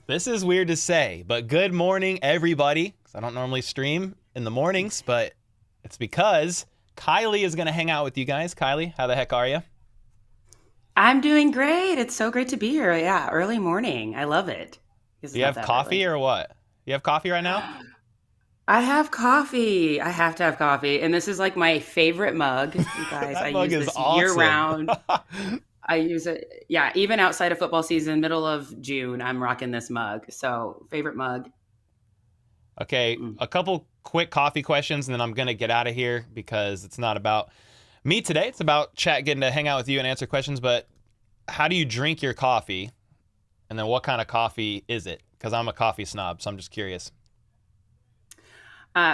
This is weird to say, but good morning, everybody. 'Cause I don't normally stream in the mornings, but it's because Kylie is going to hang out with you guys. Kylie, how the heck are you? I'm doing great. It's so great to be here. Yeah, early morning. I love it. Do It's you not have that coffee early. or what? You have coffee right now? I have coffee. I have to have coffee. And this is like my favorite mug. You guys, I That mug use is this year awesome. round. I use it, yeah, even outside of football season, middle of June, I'm rocking this mug. So, favorite mug. Okay, Mm. a couple quick coffee questions, and then I'm going to get out of here because it's not about me today. It's about chat, getting to hang out with you and answer questions. But how do you drink your coffee? And then what kind of coffee is it? Because I'm a coffee snob, so I'm just curious.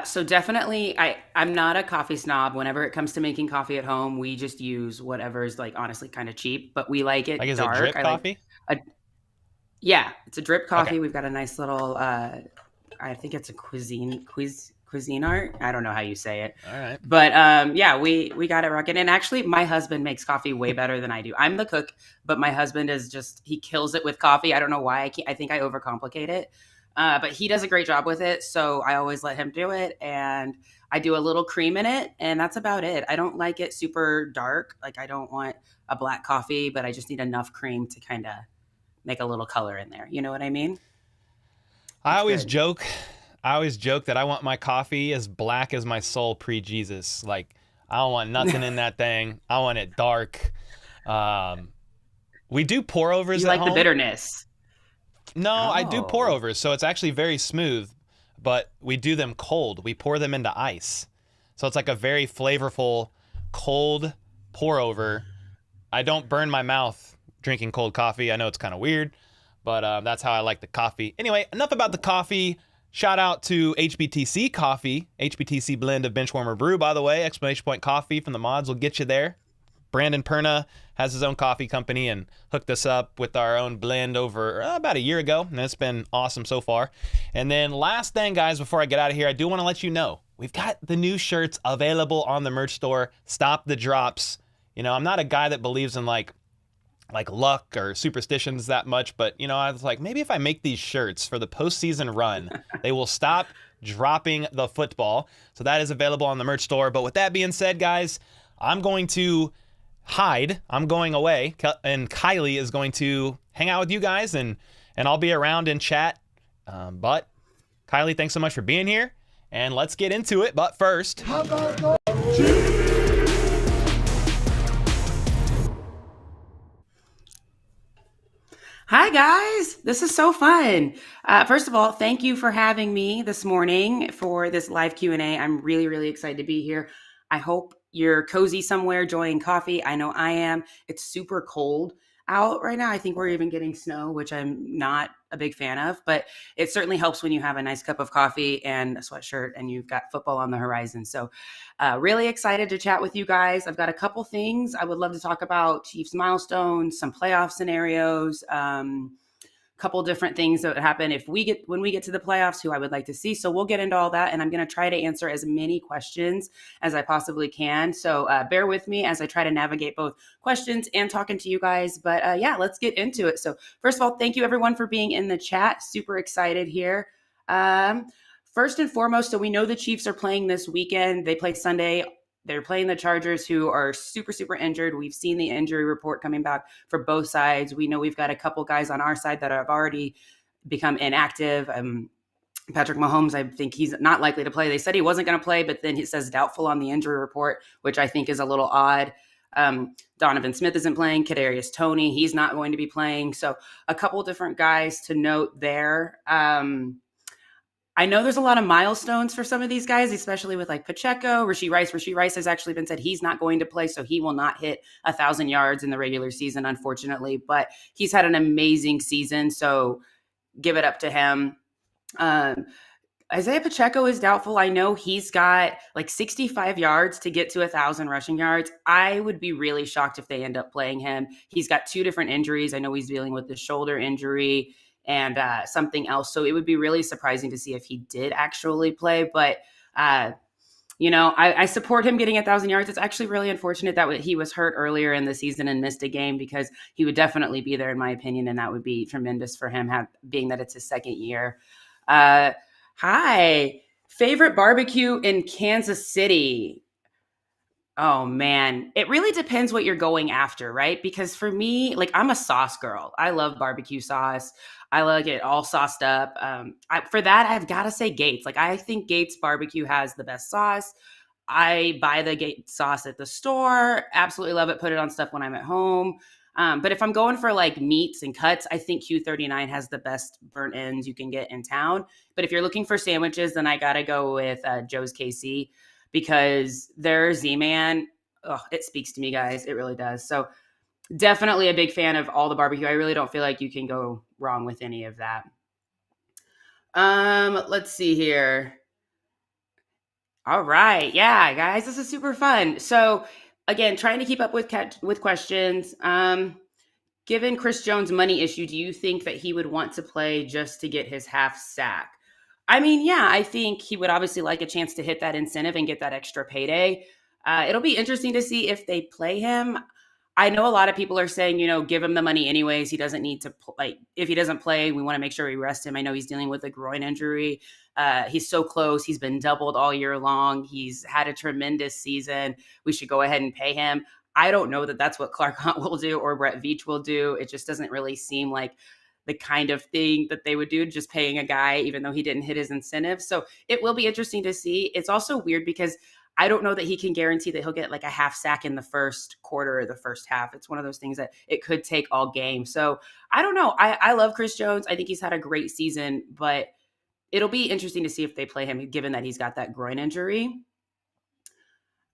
So definitely, I'm not a coffee snob. Whenever it comes to making coffee at home, we just use whatever is like honestly kind of cheap, but we like Like, it is it dark. drip I like coffee? a Yeah, it's a drip Okay. coffee. We've got a nice little I think it's a cuisine art. I don't know how you say it. All right. But yeah, we got it rocking. And actually my husband makes coffee way better than I do. I'm the cook, but my husband is just he kills it with coffee. I don't know why. I think I overcomplicate it. But he does a great job with it, so I always let him do it and I do a little cream in it and that's about it. I don't like it super dark. Like I don't want a black coffee, but I just need enough cream to kind of make a little color in there. You know what I mean? I It's always good. joke. I always joke that I want my coffee as black as my soul pre-Jesus. Like, I don't want nothing in that thing. I want it dark. Um, we do pour overs You at like the home. bitterness. No, I do pour Oh. overs, so it's actually very smooth, but we do them cold. We pour them into ice. So it's like a very flavorful cold pour over. I don't burn my mouth drinking cold coffee. I know it's kind of weird, but that's how I like the coffee. Anyway, enough about the coffee. Shout out to HBTC Coffee, HBTC blend of Benchwarmer Brew, by the way. Exclamation point coffee from the mods will get you there. Brandon Perna has his own coffee company and hooked us up with our own blend over about a year ago, and it's been awesome so far. And then last thing, guys, before I get out of here, I do want to let you know we've got the new shirts available on the merch store. Stop the drops. You know, I'm not a guy that believes in like luck or superstitions that much, but I was like, maybe if I make these shirts for the postseason run, they will stop dropping the football. So that is available on the merch store. But with that being said, guys, I'm going to hide. I'm going away, and Kylie is going to hang out with you guys, and I'll be around in chat. But Kylie, thanks so much for being here, and let's get into it. But first, Hi guys, this is so fun. First of all, thank you for having me this morning for this live Q&A. I'm really, really excited to be here. I hope you're cozy somewhere, enjoying coffee. I know I am. It's super cold out right now. I think we're even getting snow, which I'm not a big fan of, but it certainly helps when you have a nice cup of coffee and a sweatshirt and you've got football on the horizon. So really excited to chat with you guys. I've got a couple things. I would love to talk about Chiefs milestones, some playoff scenarios, couple different things that would happen if we get when we get to the playoffs, who I would like to see. So we'll get into all that, and I'm going to try to answer as many questions as I possibly can. So bear with me as I try to navigate both questions and talking to you guys. But yeah, let's get into it. So first of all, thank you everyone for being in the chat. Super excited here. Um, First and foremost, so we know the Chiefs are playing this weekend. They play Sunday. They're playing the Chargers, who are super, super injured. We've seen the injury report coming back for both sides. We know we've got a couple guys on our side that have already become inactive. Patrick Mahomes, I think he's not likely to play. They said he wasn't going to play, but then he says doubtful on the injury report, which I think is a little odd. Donovan Smith isn't playing. Kadarius Toney, he's not going to be playing. So a couple different guys to note there. I know there's a lot of milestones for some of these guys, especially with like Pacheco, Rashee Rice. Rashee Rice has actually been said he's not going to play, so he will not hit 1,000 yards in the regular season, unfortunately. But he's had an amazing season, so give it up to him. Um, Isaiah Pacheco is doubtful. I know he's got like 65 yards to get to 1,000 rushing yards. I would be really shocked if they end up playing him. He's got two different injuries. I know he's dealing with the shoulder injury and something else. So it would be really surprising to see if he did actually play. But I support him getting 1,000 yards. It's actually really unfortunate that he was hurt earlier in the season and missed a game, because he would definitely be there, in my opinion, and that would be tremendous for him, being that it's his second year. Hi, favorite barbecue in Kansas City? Oh man, it really depends what you're going after, right? Because for me, like, I'm a sauce girl. I love barbecue sauce. I like it all sauced up. For that, I've got to say Gates. Like, I think Gates Barbecue has the best sauce. I buy the Gates sauce at the store. Absolutely love it. Put it on stuff when I'm at home. But if I'm going for like meats and cuts, I think Q39 has the best burnt ends you can get in town. But if you're looking for sandwiches, then I got to go with Joe's KC, because their Z-Man, it speaks to me, guys. It really does. So definitely a big fan of all the barbecue. I really don't feel like you can go wrong with any of that. Let's see here. All right. Yeah, guys, this is super fun. So again, trying to keep up with questions. Given Chris Jones' money issue, do you think that he would want to play just to get his half sack? I mean, yeah, I think he would obviously like a chance to hit that incentive and get that extra payday. It'll be interesting to see if they play him. I know a lot of people are saying, give him the money anyways. He doesn't need to play. If he doesn't play, we want to make sure we rest him. I know he's dealing with a groin injury. He's so close. He's been doubled all year long. He's had a tremendous season. We should go ahead and pay him. I don't know that that's what Clark Hunt will do or Brett Veach will do. It just doesn't really seem like the kind of thing that they would do, just paying a guy, even though he didn't hit his incentive. So it will be interesting to see. It's also weird because I don't know that he can guarantee that he'll get like a half sack in the first quarter or the first half. It's one of those things that it could take all game. So I don't know. I love Chris Jones. I think he's had a great season, but it'll be interesting to see if they play him, given that he's got that groin injury.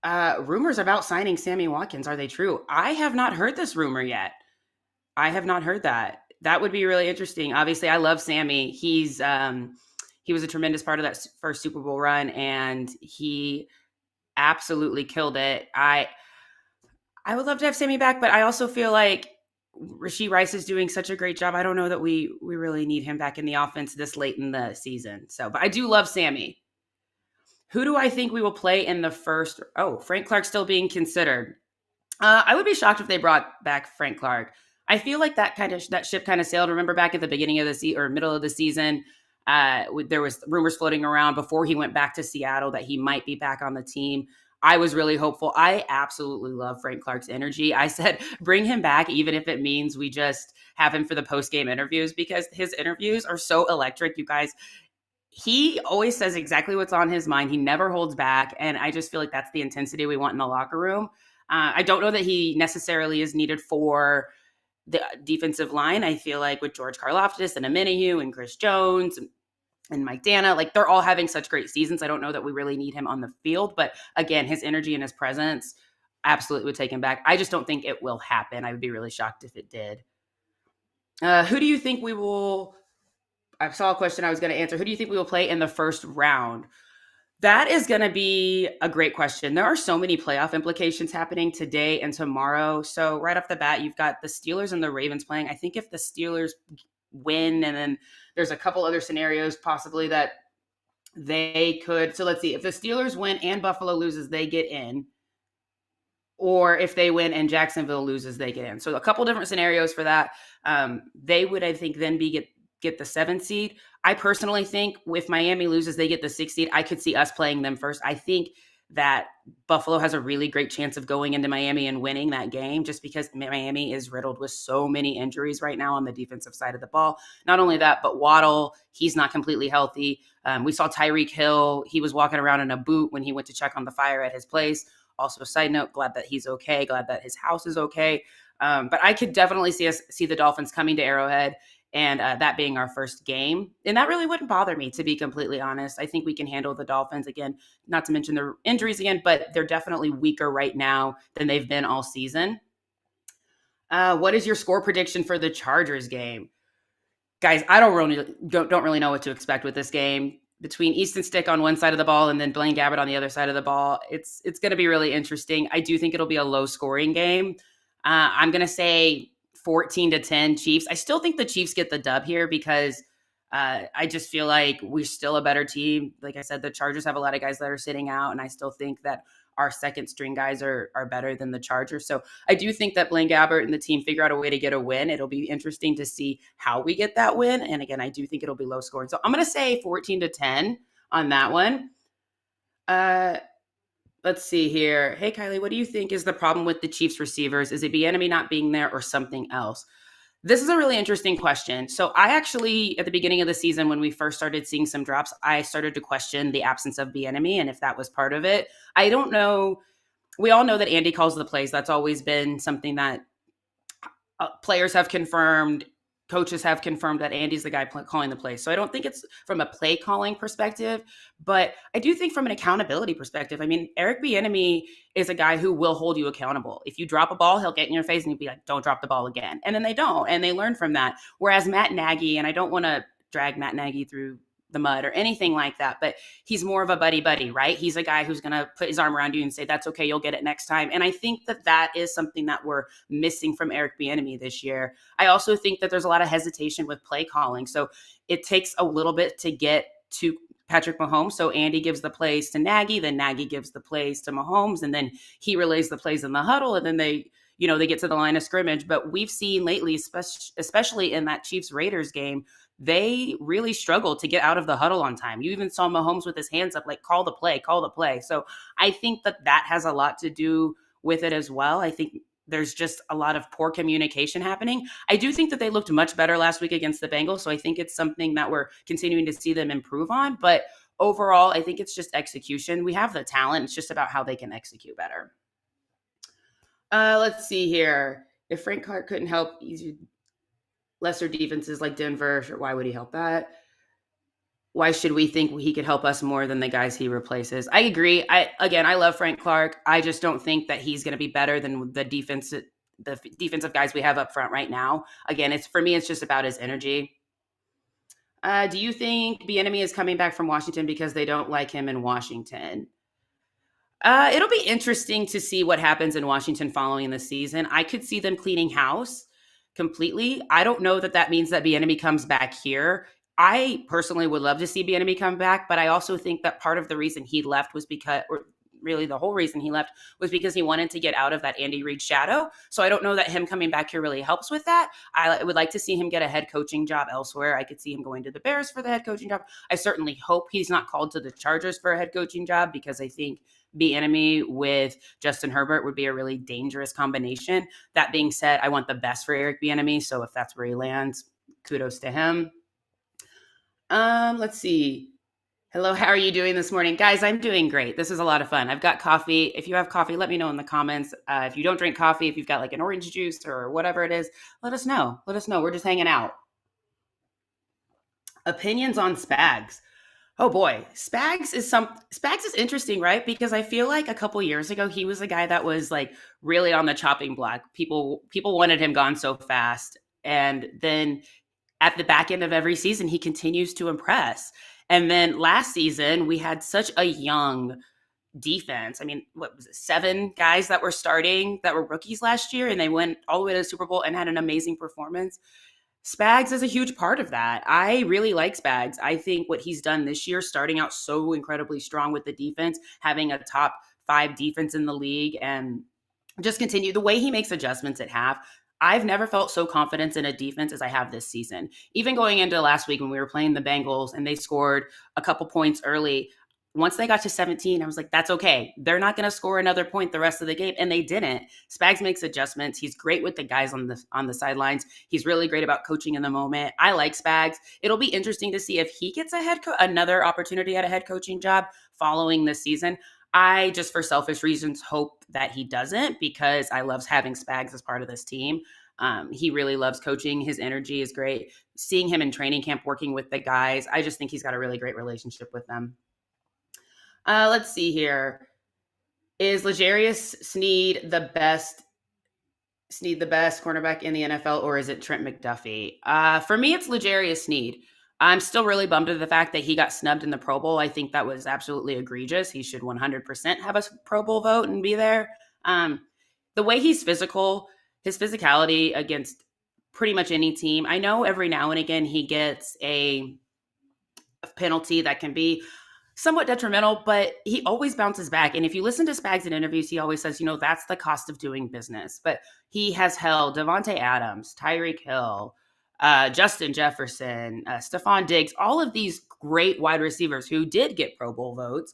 Rumors about signing Sammy Watkins, are they true? I have not heard this rumor yet. I have not heard that. That would be really interesting. Obviously, I love Sammy. He was a tremendous part of that first Super Bowl run, and he absolutely killed it. I would love to have Sammy back, but I also feel like Rashee Rice is doing such a great job. I don't know that we really need him back in the offense this late in the season. So, but I do love Sammy. Who do I think we will play in the first? Oh, Frank Clark still being considered. I would be shocked if they brought back Frank Clark. I feel like that ship kind of sailed. Remember back at the beginning of the season or middle of the season, there was rumors floating around before he went back to Seattle that he might be back on the team. I was really hopeful. I absolutely love Frank Clark's energy. I said, bring him back, even if it means we just have him for the post-game interviews, because his interviews are so electric, you guys. He always says exactly what's on his mind. He never holds back. And I just feel like that's the intensity we want in the locker room. I don't know that he necessarily is needed for the defensive line. I feel like with George Karlaftis and Aminihu and Chris Jones and Mike Dana, like, they're all having such great seasons. I don't know that we really need him on the field. But again, his energy and his presence absolutely would take him back. I just don't think it will happen. I would be really shocked if it did. Who do you think we will... I saw a question I was going to answer. Who do you think we will play in the first round? That is going to be a great question. There are so many playoff implications happening today and tomorrow. So right off the bat, you've got the Steelers and the Ravens playing. I think if the Steelers win, and then there's a couple other scenarios possibly that they could. So let's see. If the Steelers win and Buffalo loses, they get in. Or if they win and Jacksonville loses, they get in. So a couple different scenarios for that. They would, I think, then get the 7th seed. I personally think if Miami loses, they get the 6th seed. I could see us playing them first. I think that Buffalo has a really great chance of going into Miami and winning that game, just because Miami is riddled with so many injuries right now on the defensive side of the ball. Not only that, but Waddle, he's not completely healthy. We saw Tyreek Hill. He was walking around in a boot when he went to check on the fire at his place. Also, a side note, glad that he's okay. Glad that his house is okay. But I could definitely see the Dolphins coming to Arrowhead and that being our first game. And that really wouldn't bother me, to be completely honest. I think we can handle the Dolphins again, not to mention their injuries again, but they're definitely weaker right now than they've been all season. What is your score prediction for the Chargers game? Guys, I don't really know what to expect with this game. Between Easton Stick on one side of the ball and then Blaine Gabbert on the other side of the ball, it's going to be really interesting. I do think it'll be a low-scoring game. I'm going to say 14-10 Chiefs. I still think the Chiefs get the dub here because I just feel like we're still a better team. Like I said, the Chargers have a lot of guys that are sitting out, and I still think that our second string guys are better than the Chargers. So I do think that Blaine Gabbert and the team figure out a way to get a win. It'll be interesting to see how we get that win. And again, I do think it'll be low scoring. So I'm going to say 14-10 on that one. Let's see here. Hey, Kylie, what do you think is the problem with the Chiefs receivers? Is it Bieniemy not being there or something else? This is a really interesting question. So I actually, at the beginning of the season, when we first started seeing some drops, I started to question the absence of Bieniemy and if that was part of it. I don't know. We all know that Andy calls the plays. That's always been something that players have confirmed. Coaches have confirmed that Andy's the guy calling the plays. So I don't think it's from a play calling perspective, but I do think from an accountability perspective. I mean, Eric Bieniemy is a guy who will hold you accountable. If you drop a ball, he'll get in your face and he'll be like, don't drop the ball again. And then they don't, and they learn from that. Whereas Matt Nagy, and I don't want to drag Matt Nagy through the mud or anything like that, but he's more of a buddy, right? He's a guy who's going to put his arm around you and say, that's okay, you'll get it next time. And I think that that is something that we're missing from Eric Bieniemy this year. I also think that there's a lot of hesitation with play calling. So it takes a little bit to get to Patrick Mahomes. So Andy gives the plays to Nagy, then Nagy gives the plays to Mahomes, and then he relays the plays in the huddle, and then they get to the line of scrimmage. But we've seen lately, especially in that Chiefs-Raiders game, they really struggled to get out of the huddle on time. You even saw Mahomes with his hands up, like, call the play, call the play. So I think that has a lot to do with it as well. I think there's just a lot of poor communication happening. I do think that they looked much better last week against the Bengals. So I think it's something that we're continuing to see them improve on. But overall, I think it's just execution. We have the talent. It's just about how they can execute better. Let's see here. If Frank Clark couldn't help lesser defenses like Denver, why would he help that? Why should we think he could help us more than the guys he replaces? I agree. I love Frank Clark. I just don't think that he's going to be better than the defensive guys we have up front right now. Again, for me, it's just about his energy. Do you think Bieniemy is coming back from Washington because they don't like him in Washington? It'll be interesting to see what happens in Washington following the season. I could see them cleaning house completely. I don't know that means that Bieniemy comes back here. I personally would love to see Bieniemy come back, but I also think that part of the reason he left was really the whole reason he left was because he wanted to get out of that Andy Reid shadow. So I don't know that him coming back here really helps with that. I would like to see him get a head coaching job elsewhere. I could see him going to the Bears for the head coaching job. I certainly hope he's not called to the Chargers for a head coaching job, because I think Bieniemy with Justin Herbert would be a really dangerous combination. That being said, I want the best for Eric Bieniemy. So if that's where he lands, kudos to him. Let's see. Hello, how are you doing this morning? Guys, I'm doing great. This is a lot of fun. I've got coffee. If you have coffee, let me know in the comments. If you don't drink coffee, if you've got like an orange juice or whatever it is, let us know. Let us know. We're just hanging out. Opinions on Spags. Oh boy, Spags is interesting, right? Because I feel like a couple years ago, he was a guy that was like really on the chopping block. People wanted him gone so fast. And then at the back end of every season, he continues to impress. And then last season, we had such a young defense. I mean, what was it? 7 guys that were starting that were rookies last year, and they went all the way to the Super Bowl and had an amazing performance. Spags is a huge part of that. I really like Spags. I think what he's done this year, starting out so incredibly strong with the defense, having a top 5 defense in the league, and just continue the way he makes adjustments at half. I've never felt so confident in a defense as I have this season. Even going into last week when we were playing the Bengals and they scored a couple points early, once they got to 17, I was like, that's okay. They're not going to score another point the rest of the game. And they didn't. Spags makes adjustments. He's great with the guys on the sidelines. He's really great about coaching in the moment. I like Spags. It'll be interesting to see if he gets another opportunity at a head coaching job following this season. I just, for selfish reasons, hope that he doesn't, because I love having Spags as part of this team. He really loves coaching. His energy is great. Seeing him in training camp, working with the guys, I just think he's got a really great relationship with them. Let's see here. Is L'Jarius Sneed the best cornerback in the NFL, or is it Trent McDuffie? For me, it's L'Jarius Sneed. I'm still really bummed at the fact that he got snubbed in the Pro Bowl. I think that was absolutely egregious. He should 100% have a Pro Bowl vote and be there. The way he's physical, his physicality against pretty much any team. I know every now and again he gets a penalty that can be somewhat detrimental, but he always bounces back. And if you listen to Spags in interviews, he always says, that's the cost of doing business. But he has held Devontae Adams, Tyreek Hill, Justin Jefferson, Stephon Diggs, all of these great wide receivers who did get Pro Bowl votes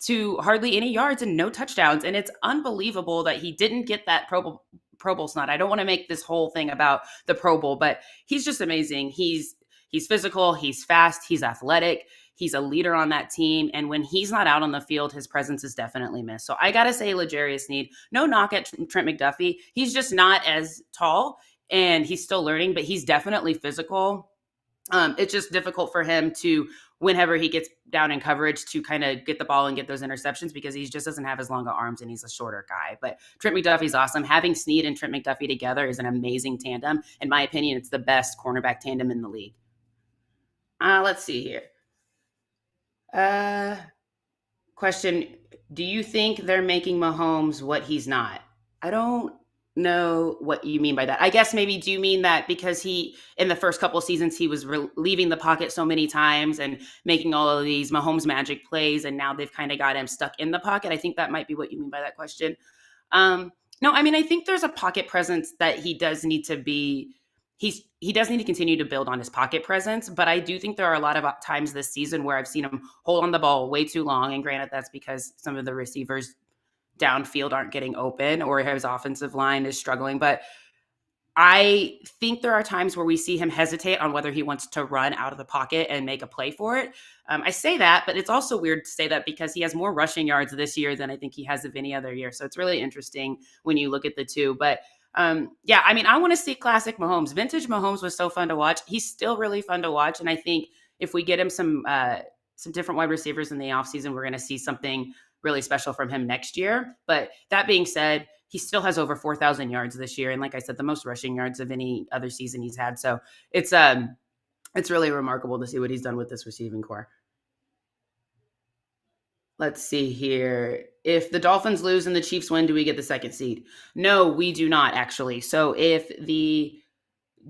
to hardly any yards and no touchdowns. And it's unbelievable that he didn't get that Pro Bowl snot. I don't want to make this whole thing about the Pro Bowl, but he's just amazing. He's physical, he's fast, he's athletic, he's a leader on that team. And when he's not out on the field, his presence is definitely missed. So I got to say L'Jarius Sneed, no knock at Trent McDuffie. He's just not as tall and he's still learning, but he's definitely physical. It's just difficult for him to, whenever he gets down in coverage, to kind of get the ball and get those interceptions because he just doesn't have as long of arms and he's a shorter guy. But Trent McDuffie's awesome. Having Sneed and Trent McDuffie together is an amazing tandem. In my opinion, it's the best cornerback tandem in the league. Let's see here. Question. Do you think they're making Mahomes what he's not? I don't know what you mean by that. I guess maybe do you mean that because he, in the first couple of seasons, he was leaving the pocket so many times and making all of these Mahomes magic plays, and now they've kind of got him stuck in the pocket? I think that might be what you mean by that question. No, I mean, I think there's a pocket presence that he does need to be. He does need to continue to build on his pocket presence, but I do think there are a lot of times this season where I've seen him hold on the ball way too long. And granted, that's because some of the receivers downfield aren't getting open or his offensive line is struggling. But I think there are times where we see him hesitate on whether he wants to run out of the pocket and make a play for it. I say that, but it's also weird to say that because he has more rushing yards this year than I think he has of any other year. So it's really interesting when you look at the two. But yeah, I mean, I want to see classic Mahomes. Vintage Mahomes was so fun to watch. He's still really fun to watch. And I think if we get him some different wide receivers in the offseason, we're going to see something really special from him next year. But that being said, he still has over 4,000 yards this year. And like I said, the most rushing yards of any other season he's had. So it's really remarkable to see what he's done with this receiving core. Let's see here. If the Dolphins lose and the Chiefs win, do we get the second seed? No, we do not, actually. So if the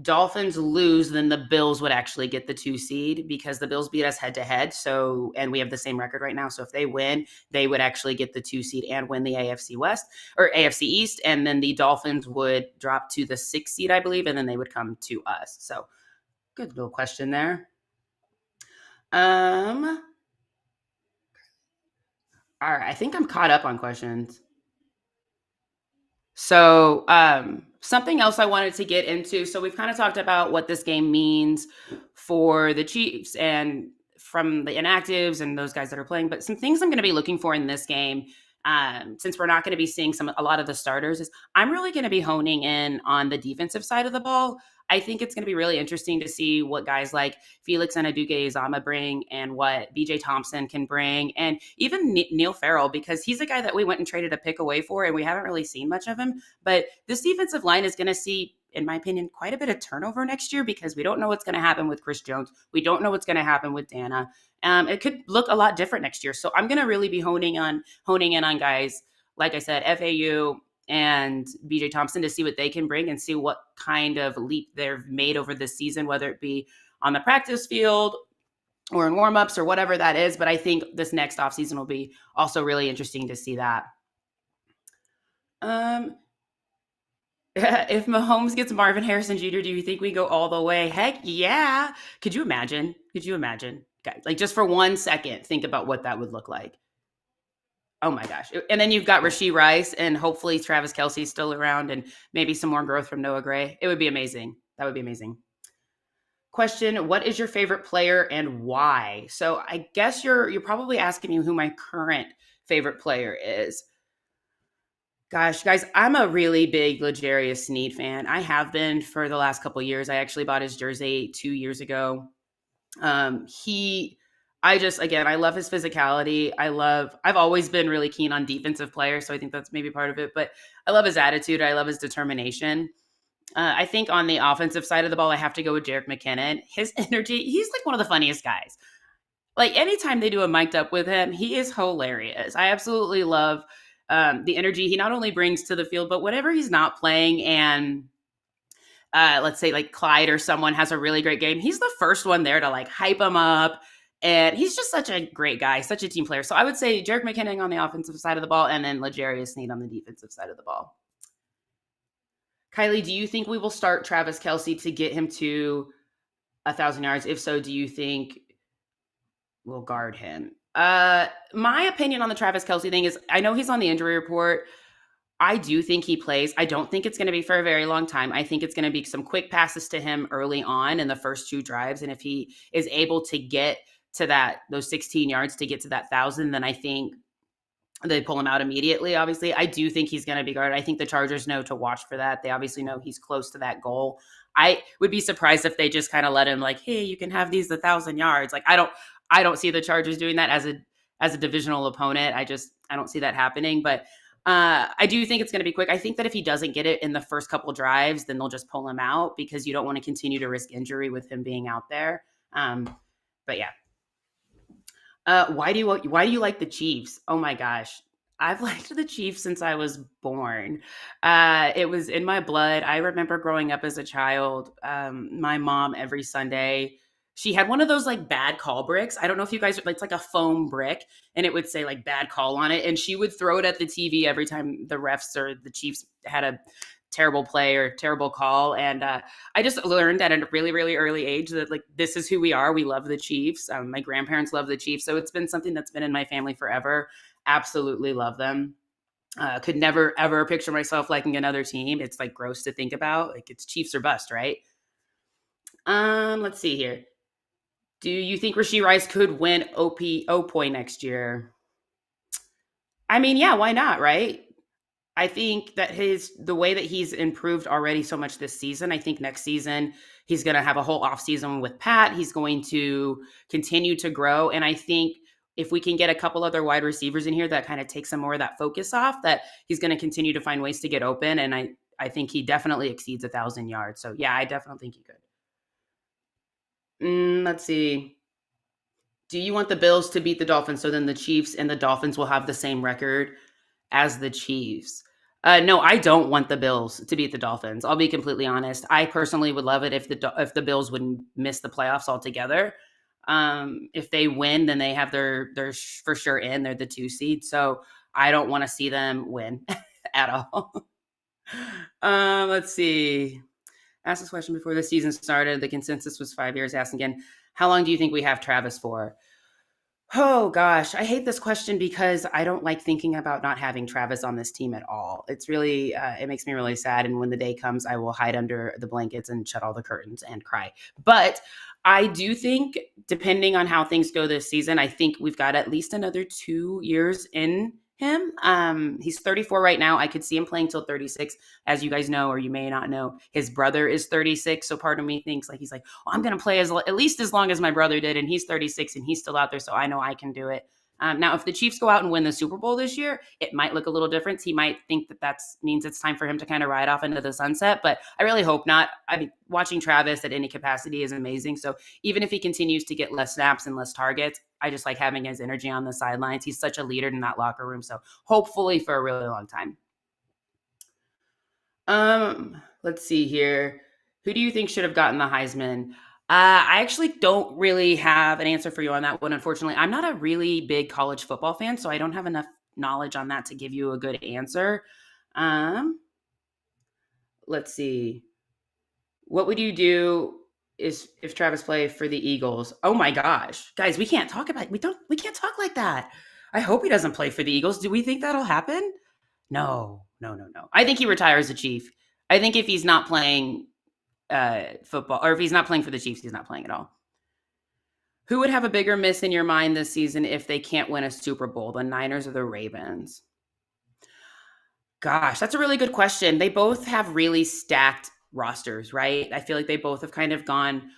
Dolphins lose, then the Bills would actually get the 2 seed because the Bills beat us head to head. So, and we have the same record right now. So if they win, they would actually get the 2 seed and win the AFC West or AFC East. And then the Dolphins would drop to the 6 seed, I believe, and then they would come to us. So good little question there. All right, I think I'm caught up on questions. So something else I wanted to get into. So we've kind of talked about what this game means for the Chiefs and from the inactives and those guys that are playing. But some things I'm going to be looking for in this game, since we're not going to be seeing a lot of the starters, is I'm really going to be honing in on the defensive side of the ball. I think it's going to be really interesting to see what guys like Felix Anudike-Uzomah bring and what BJ Thompson can bring, and even Neil Farrell, because he's a guy that we went and traded a pick away for, and we haven't really seen much of him. But this defensive line is going to see, in my opinion, quite a bit of turnover next year because we don't know what's going to happen with Chris Jones. We don't know what's going to happen with Dana. It could look a lot different next year. So I'm going to really be honing in on guys, like I said, FAU and BJ Thompson to see what they can bring and see what kind of leap they've made over this season, whether it be on the practice field or in warmups or whatever that is. But I think this next offseason will be also really interesting to see that. If Mahomes gets Marvin Harrison Jr., do you think we go all the way? Heck yeah. Could you imagine? Guys, like just for 1 second, think about what that would look like. Oh my gosh. And then you've got Rashee Rice and hopefully Travis Kelce's still around and maybe some more growth from Noah Gray. It would be amazing. That would be amazing. Question, what is your favorite player and why? So I guess you're probably asking me who my current favorite player is. Gosh, guys, I'm a really big L'Jarius Sneed fan. I have been for the last couple of years. I actually bought his jersey 2 years ago. I love his physicality. I've always been really keen on defensive players, so I think that's maybe part of it, but I love his attitude. I love his determination. I think on the offensive side of the ball, I have to go with Jerick McKinnon. His energy, he's like one of the funniest guys. Like anytime they do a mic'd up with him, he is hilarious. I absolutely love the energy he not only brings to the field, but whenever he's not playing and let's say like Clyde or someone has a really great game, he's the first one there to like hype him up. And he's just such a great guy, such a team player. So I would say Jerick McKinnon on the offensive side of the ball, and then L'Jarius Sneed on the defensive side of the ball. Kylie, do you think we will start Travis Kelce to get him to 1,000 yards? If so, do you think we'll guard him? My opinion on the Travis Kelce thing is, I know he's on the injury report. I do think he plays. I don't think it's going to be for a very long time. I think it's going to be some quick passes to him early on in the first 2 drives. And if he is able to get to those 16 yards to get to that 1,000, then I think they pull him out immediately. Obviously, I do think he's going to be guarded. I think the Chargers know to watch for that. They obviously know he's close to that goal. I would be surprised if they just kind of let him like, hey, you can have these 1,000 yards. Like, I don't see the Chargers doing that as a divisional opponent. I don't see that happening. But I do think it's going to be quick. I think that if he doesn't get it in the first couple drives, then they'll just pull him out because you don't want to continue to risk injury with him being out there. But yeah. Why do you like the Chiefs? Oh my gosh. I've liked the Chiefs since I was born. It was in my blood. I remember growing up as a child, my mom every Sunday, she had one of those like bad call bricks. I don't know if you guys, it's like a foam brick and it would say like bad call on it. And she would throw it at the TV every time the refs or the Chiefs had a terrible play or terrible call. And I just learned at a really, really early age that like, this is who we are. We love the Chiefs. My grandparents love the Chiefs. So it's been something that's been in my family forever. Absolutely love them. Could never, ever picture myself liking another team. It's like gross to think about. Like it's Chiefs or bust, right? Let's see here. Do you think Rashee Rice could win OPOY next year? I mean, yeah, why not, right? I think that the way that he's improved already so much this season, I think next season he's going to have a whole offseason with Pat. He's going to continue to grow. And I think if we can get a couple other wide receivers in here that kind of takes some more of that focus off, that he's going to continue to find ways to get open. And I think he definitely exceeds 1,000 yards. So yeah, I definitely think he could. Let's see. Do you want the Bills to beat the Dolphins so then the Chiefs and the Dolphins will have the same record as the Chiefs? No, I don't want the Bills to beat the Dolphins. I'll be completely honest. I personally would love it if the Bills would miss the playoffs altogether. If they win, then they have their for sure in. They're the 2 seed. So I don't want to see them win at all. Let's see. Asked this question before the season started. The consensus was 5 years. Asked again, how long do you think we have Travis for? Oh gosh, I hate this question because I don't like thinking about not having Travis on this team at all. It's really, it makes me really sad. And when the day comes, I will hide under the blankets and shut all the curtains and cry. But I do think, depending on how things go this season, I think we've got at least another 2 years in him. He's 34 right now. I could see him playing till 36. As you guys know, or you may not know, his brother is 36. So part of me thinks like, he's like, oh, I'm going to play at least as long as my brother did. And he's 36 and he's still out there. So I know I can do it. Now, if the Chiefs go out and win the Super Bowl this year, it might look a little different. He might think that means it's time for him to kind of ride off into the sunset, but I really hope not. I mean, watching Travis at any capacity is amazing. So even if he continues to get less snaps and less targets, I just like having his energy on the sidelines. He's such a leader in that locker room. So hopefully for a really long time. Let's see here. Who do you think should have gotten the Heisman? I actually don't really have an answer for you on that one. Unfortunately, I'm not a really big college football fan, so I don't have enough knowledge on that to give you a good answer. Let's see. What would you do if Travis played for the Eagles? Oh my gosh, guys, we can't talk talk like that. I hope he doesn't play for the Eagles. Do we think that'll happen? No. I think he retires a Chief. I think if he's not playing football, or if he's not playing for the Chiefs, he's not playing at all. Who would have a bigger miss in your mind this season if they can't win a Super Bowl, the Niners or the Ravens? Gosh, that's a really good question. They both have really stacked rosters, right? I feel like they both have kind of gone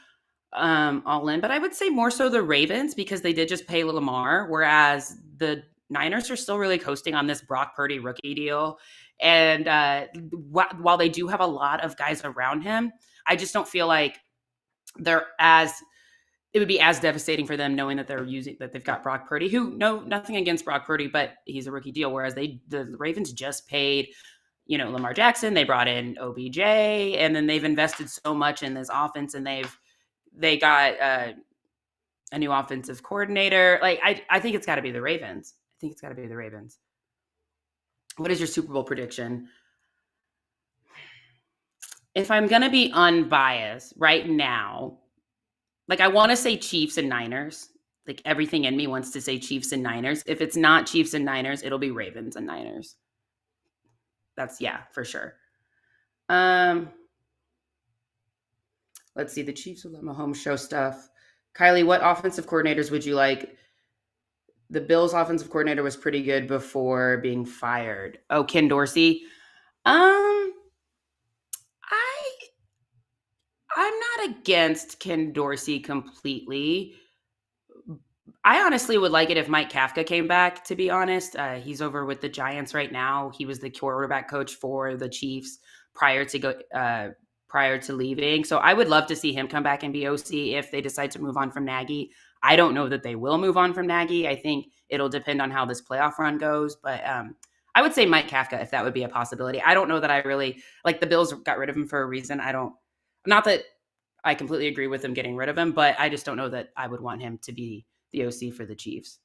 all in, but I would say more so the Ravens because they did just pay Lamar, whereas the Niners are still really coasting on this Brock Purdy rookie deal. And while they do have a lot of guys around him, I just don't feel like it would be as devastating for them knowing that they've got Brock Purdy, nothing against Brock Purdy, but he's a rookie deal. Whereas the Ravens just paid Lamar Jackson, they brought in OBJ, and then they've invested so much in this offense, and they got a new offensive coordinator. Like, I think it's got to be the Ravens. I think it's got to be the Ravens. What is your Super Bowl prediction? If I'm going to be unbiased right now, like, I want to say Chiefs and Niners. Like, everything in me wants to say Chiefs and Niners. If it's not Chiefs and Niners, it'll be Ravens and Niners. That's, yeah, for sure. Let's see. The Chiefs will let Mahomes show stuff. Kylie, what offensive coordinators would you like? The Bills' offensive coordinator was pretty good before being fired. Oh, Ken Dorsey. I I'm not against Ken Dorsey completely. I honestly would like it if Mike Kafka came back, to be honest. He's over with the Giants right now. He was the quarterback coach for the Chiefs prior to leaving. So I would love to see him come back and be OC if they decide to move on from Nagy. I don't know that they will move on from Nagy. I think it'll depend on how this playoff run goes. But I would say Mike Kafka if that would be a possibility. I don't know that I really like the Bills got rid of him for a reason. Not that I completely agree with them getting rid of him, but I just don't know that I would want him to be the OC for the Chiefs.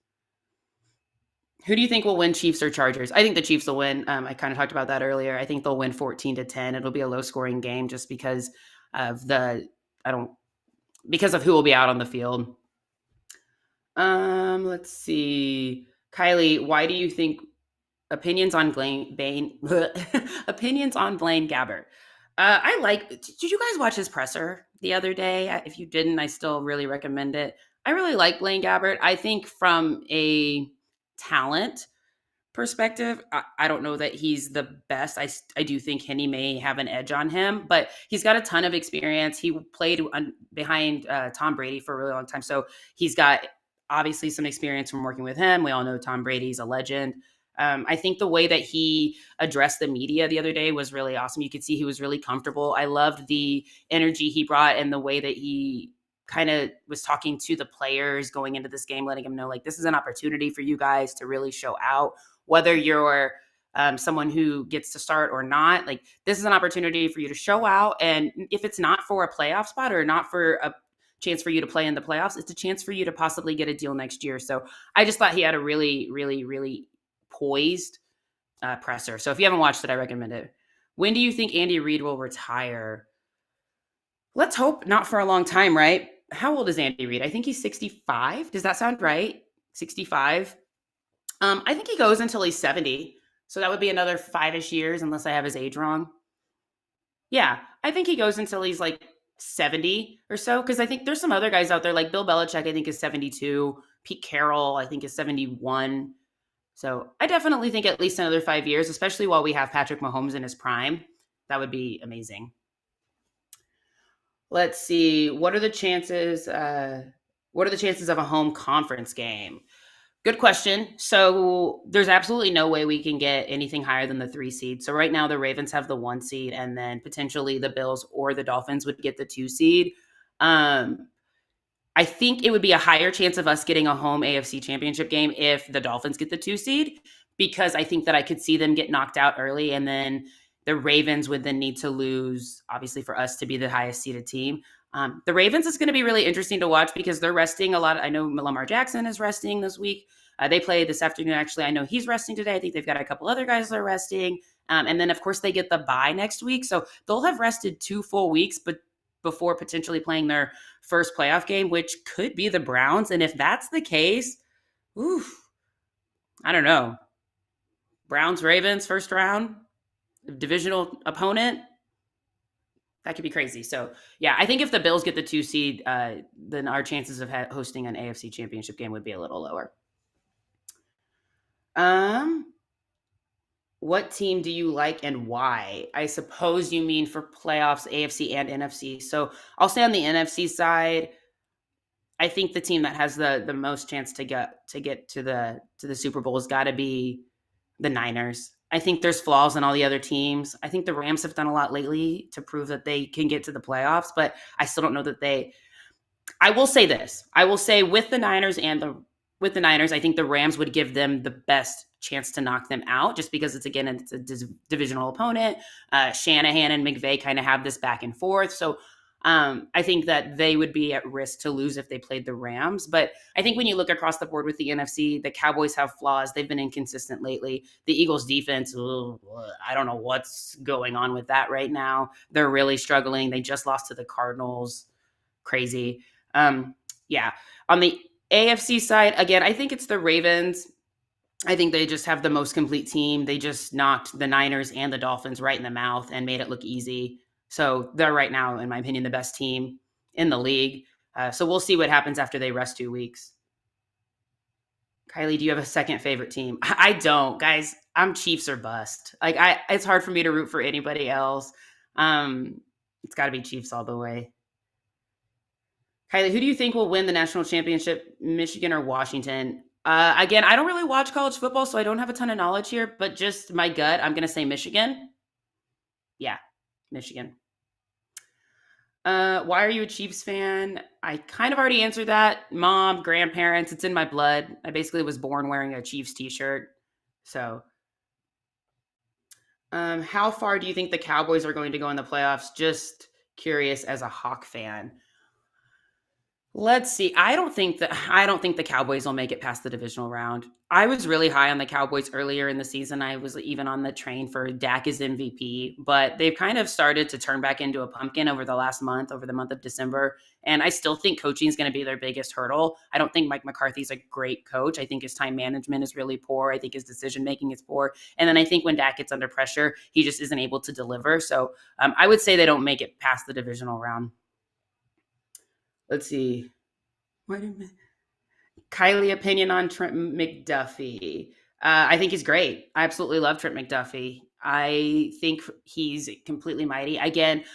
Who do you think will win, Chiefs or Chargers? I think the Chiefs will win. I kind of talked about that earlier. I think they'll win 14-10. It'll be a low scoring game just because of because of who will be out on the field. Let's see. Kylie, why do you think opinions on Blaine opinions on Blaine Gabbert? Did you guys watch his presser the other day? If you didn't, I still really recommend it. I really like Blaine Gabbert. I think from a talent perspective, I don't know that he's the best. I do think Henny may have an edge on him, but he's got a ton of experience. He played behind Tom Brady for a really long time. So he's got obviously some experience from working with him. We all know Tom Brady's a legend. I think the way that he addressed the media the other day was really awesome. You could see he was really comfortable. I loved the energy he brought and the way that he kind of was talking to the players going into this game, letting them know, like, this is an opportunity for you guys to really show out, whether you're someone who gets to start or not. Like, this is an opportunity for you to show out. And if it's not for a playoff spot or not for a chance for you to play in the playoffs, it's a chance for you to possibly get a deal next year. So I just thought he had a really, really, really poised presser. So if you haven't watched it, I recommend it. When do you think Andy Reid will retire? Let's hope not for a long time, right? How old is Andy Reid? I think he's 65. Does that sound right? 65. I think he goes until he's 70. So that would be another 5-ish years, unless I have his age wrong. Yeah, I think he goes until he's like 70 or so, because I think there's some other guys out there, like Bill Belichick, I think is 72. Pete Carroll, I think, is 71. So I definitely think at least another 5 years, especially while we have Patrick Mahomes in his prime. That would be amazing. Let's see. What are the chances of a home conference game? Good question. So there's absolutely no way we can get anything higher than the 3 seed. So right now the Ravens have the 1 seed, and then potentially the Bills or the Dolphins would get the 2 seed. I think it would be a higher chance of us getting a home AFC championship game if the Dolphins get the 2 seed, because I think that I could see them get knocked out early, and then the Ravens would then need to lose, obviously, for us to be the highest seeded team. The Ravens is going to be really interesting to watch because they're resting a lot. I know Lamar Jackson is resting this week. They play this afternoon, actually. I know he's resting today. I think they've got a couple other guys that are resting. And then, of course, they get the bye next week. So they'll have rested 2 full weeks, but before potentially playing their first playoff game, which could be the Browns. And if that's the case, I don't know. Browns, Ravens, first round, divisional opponent. That could be crazy. So, yeah, I think if the Bills get the 2 seed, then our chances of hosting an AFC championship game would be a little lower. What team do you like and why? I suppose you mean for playoffs, AFC and NFC. So I'll say on the NFC side, I think the team that has the most chance to get to the Super Bowl has got to be the Niners. I think there's flaws in all the other teams. I think the Rams have done a lot lately to prove that they can get to the playoffs, but I still don't know that I will say this. I will say with the Niners, I think the Rams would give them the best chance to knock them out, just because it's a divisional opponent. Shanahan and McVay kind of have this back and forth. So I think that they would be at risk to lose if they played the Rams. But I think when you look across the board with the NFC, the Cowboys have flaws. They've been inconsistent lately. The Eagles defense, I don't know what's going on with that right now. They're really struggling. They just lost to the Cardinals. Crazy. Yeah. On the AFC side, again, I think it's the Ravens. I think they just have the most complete team. They just knocked the Niners and the Dolphins right in the mouth and made it look easy. So they're right now, in my opinion, the best team in the league. So we'll see what happens after they rest 2 weeks. Kylie, do you have a second favorite team? I don't, guys. I'm Chiefs or bust. It's hard for me to root for anybody else. It's got to be Chiefs all the way. Kylie, who do you think will win the national championship, Michigan or Washington? Again, I don't really watch college football, so I don't have a ton of knowledge here, but just my gut, I'm going to say Michigan. Yeah, Michigan. Why are you a Chiefs fan? I kind of already answered that. Mom, grandparents, it's in my blood. I basically was born wearing a Chiefs t-shirt. So, how far do you think the Cowboys are going to go in the playoffs? Just curious as a Hawk fan. Let's see. I don't think the Cowboys will make it past the divisional round. I was really high on the Cowboys earlier in the season. I was even on the train for Dak as MVP, but they've kind of started to turn back into a pumpkin over the last month, over the month of December. And I still think coaching is going to be their biggest hurdle. I don't think Mike McCarthy's a great coach. I think his time management is really poor. I think his decision making is poor. And then I think when Dak gets under pressure, he just isn't able to deliver. So I would say they don't make it past the divisional round. Let's see. Kylie, opinion on Trent McDuffie. I think he's great. I absolutely love Trent McDuffie. I think he's completely mighty. Again,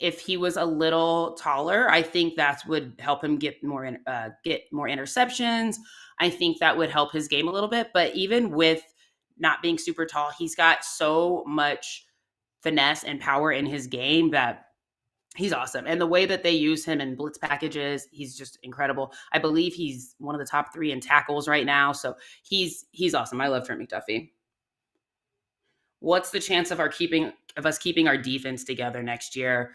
if he was a little taller, I think that would help him get more interceptions. I think that would help his game a little bit. But even with not being super tall, he's got so much finesse and power in his game that he's awesome. And the way that they use him in blitz packages, he's just incredible. I believe he's one of the top 3 in tackles right now. So he's awesome. I love Trent McDuffie. What's the chance of us keeping our defense together next year?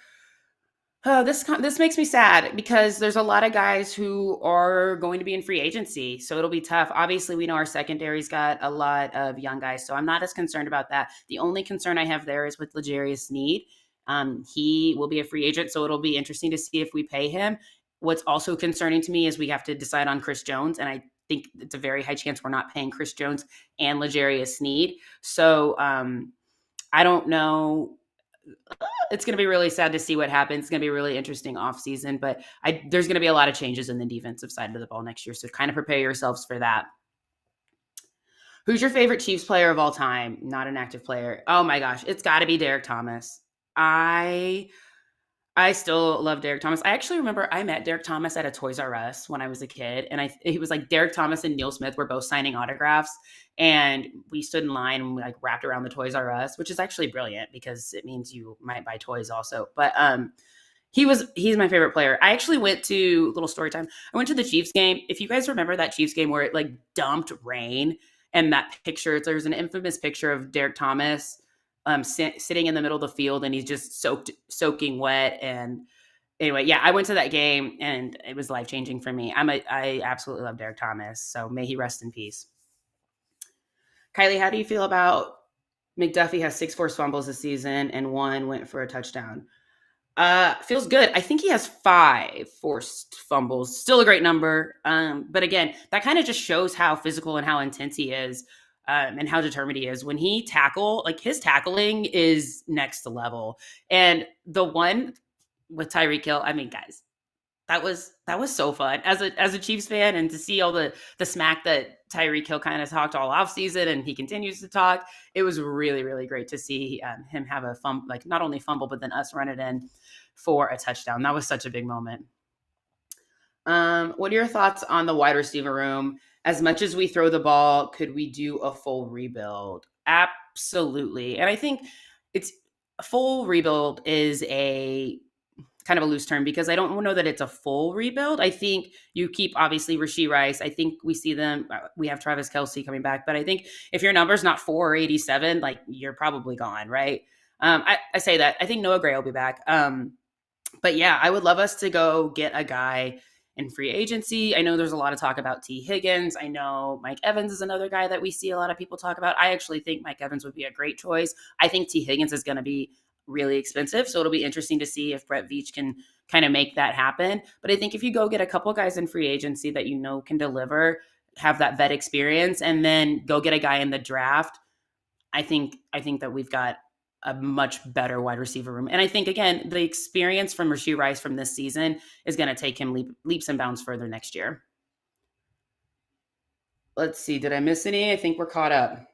Oh, this makes me sad because there's a lot of guys who are going to be in free agency, so it'll be tough. Obviously, we know our secondary's got a lot of young guys, so I'm not as concerned about that. The only concern I have there is with L'Jarius Sneed. He will be a free agent, so it'll be interesting to see if we pay him. What's also concerning to me is we have to decide on Chris Jones, and I think it's a very high chance we're not paying Chris Jones and L'Jarius Sneed. So I don't know. It's going to be really sad to see what happens. It's going to be a really interesting offseason, but there's going to be a lot of changes in the defensive side of the ball next year, so kind of prepare yourselves for that. Who's your favorite Chiefs player of all time? Not an active player. Oh my gosh, it's got to be Derek Thomas. I still love Derek Thomas. I actually remember I met Derek Thomas at a Toys R Us when I was a kid, and he was like Derek Thomas and Neil Smith were both signing autographs, and we stood in line and we like wrapped around the Toys R Us, which is actually brilliant because it means you might buy toys also. But he's my favorite player. I actually went to little story time. I went to the Chiefs game. If you guys remember that Chiefs game where it like dumped rain, and that picture, there's an infamous picture of Derek Thomas sitting in the middle of the field and he's just soaking wet. And anyway, yeah, I went to that game and it was life-changing for me. I absolutely love Derek Thomas. So may he rest in peace. Kylie, how do you feel about McDuffie has 6 forced fumbles this season and 1 went for a touchdown? Feels good. I think he has 5 forced fumbles. Still a great number. But again, that kind of just shows how physical and how intense he is. And how determined he is when he his tackling is next level. And the one with Tyreek Hill, I mean, guys, that was so fun as a Chiefs fan, and to see all the smack that Tyreek Hill kind of talked all offseason, and he continues to talk. It was really, really great to see him have a not only fumble, but then us run it in for a touchdown. That was such a big moment. What are your thoughts on the wide receiver room? As much as we throw the ball, could we do a full rebuild? Absolutely. And I think it's a full rebuild is kind of a loose term because I don't know that it's a full rebuild. I think you keep obviously Rashee Rice. I think we see them. We have Travis Kelce coming back, but I think if your number's not 4 or 87, like you're probably gone, right? I say that. I think Noah Gray will be back. But yeah, I would love us to go get a guy in free agency. I know there's a lot of talk about T. Higgins. I know Mike Evans is another guy that we see a lot of people talk about. I actually think Mike Evans would be a great choice. I think T. Higgins is going to be really expensive. So it'll be interesting to see if Brett Veach can kind of make that happen. But I think if you go get a couple guys in free agency that you know can deliver, have that vet experience, and then go get a guy in the draft, I think that we've got a much better wide receiver room. And I think, again, the experience from Rashee Rice from this season is going to take him leaps and bounds further next year. Let's see. Did I miss any? I think we're caught up.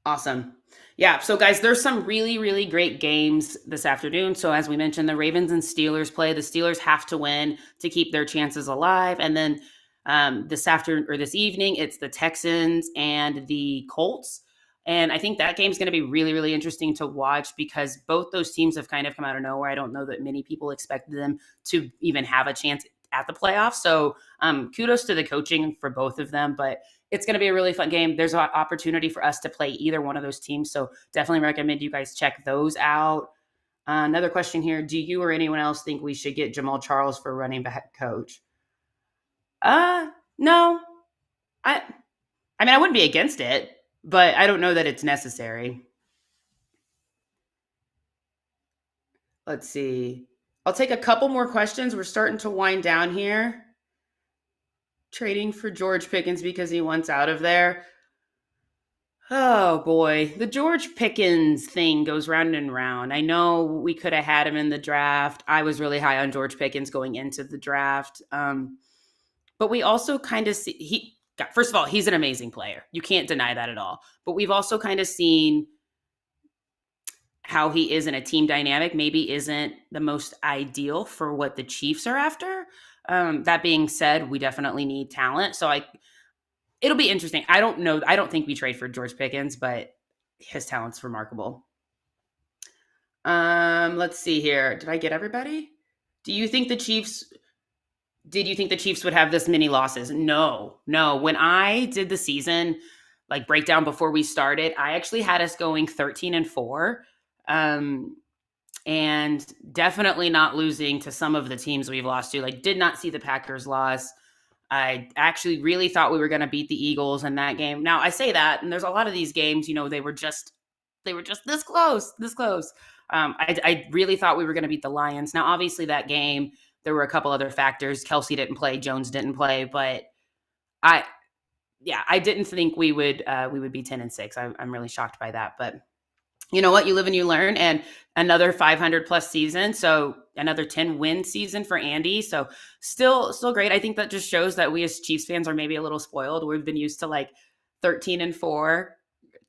Awesome. Yeah. So, guys, there's some really, really great games this afternoon. So, as we mentioned, the Ravens and Steelers play. The Steelers have to win to keep their chances alive. And then this evening, it's the Texans and the Colts. And I think that game's going to be really, really interesting to watch because both those teams have kind of come out of nowhere. I don't know that many people expected them to even have a chance at the playoffs. So kudos to the coaching for both of them. But it's going to be a really fun game. There's an opportunity for us to play either one of those teams. So definitely recommend you guys check those out. Another question here. Do you or anyone else think we should get Jamal Charles for running back coach? No. I mean, I wouldn't be against it, but I don't know that it's necessary. Let's see. I'll take a couple more questions. We're starting to wind down here. Trading for George Pickens because he wants out of there. Oh boy, the George Pickens thing goes round and round. I know we could have had him in the draft. I was really high on George Pickens going into the draft. But we also kind of see first of all, he's an amazing player. You can't deny that at all. But we've also kind of seen how he is in a team dynamic maybe isn't the most ideal for what the Chiefs are after. That being said, we definitely need talent. So it'll be interesting. I don't know. I don't think we trade for George Pickens, but his talent's remarkable. Let's see here. Did I get everybody? Did you think the Chiefs would have this many losses? No. When I did the season like breakdown before we started, I actually had us going 13-4. And definitely not losing to some of the teams we've lost to. Like, did not see the Packers loss. I actually really thought we were going to beat the Eagles in that game. Now, I say that, and there's a lot of these games, they were just this close. I really thought we were going to beat the Lions. Now, obviously, that game, there were a couple other factors. Kelce didn't play, Jones didn't play, but I didn't think we would be 10-6. I'm really shocked by that, but you know what? You live and you learn, and another 500 plus season. So another 10-win season for Andy. So still great. I think that just shows that we as Chiefs fans are maybe a little spoiled. We've been used to like 13-4,